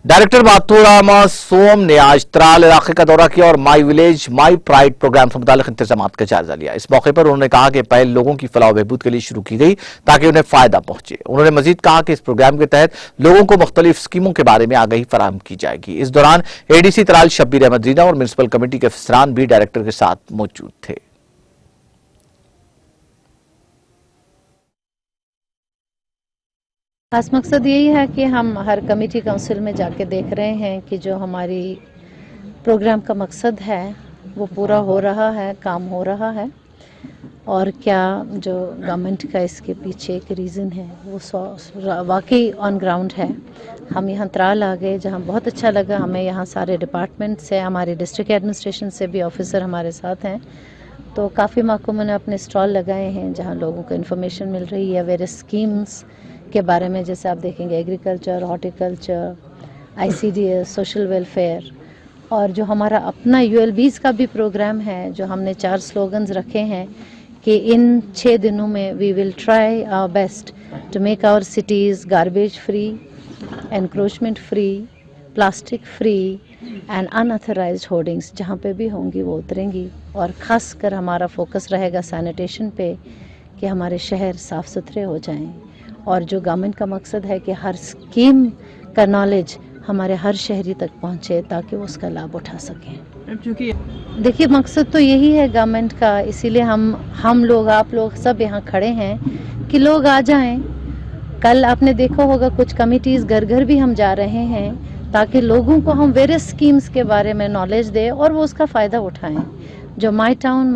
Director माथुराम सोम ने आज त्राल इलाके का दौरा किया और my village my pride programme से मुतालिक इंतजाम का जायजा लिया। इस मौके पर उन्होंने कहा कि पहल लोगों की फलाह बहबूद के लिए शुरू की गई ताकि उन्हें फायदा पहुंचे। उन्होंने मजीद कहा कि इस प्रोग्राम के तहत लोगों को मुख्तलिफ स्कीमों के बारे में आगाही फराहम की जाएगी। इस दौरान एडीसी त्राल शब्बीर अहमद रीना और म्यूनिसिपल कमेटी के अफसरान भी डायरेक्टर के साथ मौजूद थे। खास मकसद यही है कि हम हर कमेटी काउंसिल में जाके देख रहे हैं कि जो हमारी प्रोग्राम का मकसद है वो पूरा हो रहा है, काम हो रहा है, और क्या जो गवर्नमेंट का इसके पीछे एक रीज़न है वो वाकई ऑन ग्राउंड है। हम यहाँ त्राल आ गए जहाँ बहुत अच्छा लगा हमें। यहाँ सारे डिपार्टमेंट से, हमारे डिस्ट्रिक्ट एडमिनिस्ट्रेशन से भी ऑफिसर हमारे साथ हैं, तो काफ़ी मौक़ों में अपने स्टॉल लगाए हैं जहाँ लोगों को इन्फॉर्मेशन मिल रही है वेरियस स्कीम्स के बारे में। जैसे आप देखेंगे agriculture, horticulture, ICDS, social welfare, और जो हमारा अपना ULBs का भी प्रोग्राम है जो हमने 4 स्लोगन्स रखे हैं कि इन 6 दिनों में we will try our best to make our cities garbage free, encroachment free, plastic free and unauthorised hoardings जहाँ पे भी होंगी वो उतरेंगी। और ख़ास कर हमारा फोकस रहेगा सैनिटेशन पे कि हमारे शहर साफ़ सुथरे हो जाएं, और जो गवर्नमेंट का मकसद है कि हर स्कीम का नॉलेज हमारे हर शहरी तक पहुंचे ताकि वो उसका लाभ उठा सकें। क्योंकि देखिए मकसद तो यही है गवर्नमेंट का, इसीलिए हम लोग, आप लोग सब यहाँ खड़े हैं कि लोग आ जाएं। कल आपने देखा होगा कुछ कमिटीज़ घर घर भी हम जा रहे हैं ताकि लोगों को हम वेरियस स्कीम्स के बारे में नॉलेज दें और वो उसका फ़ायदा उठाएं। जो माई टाउन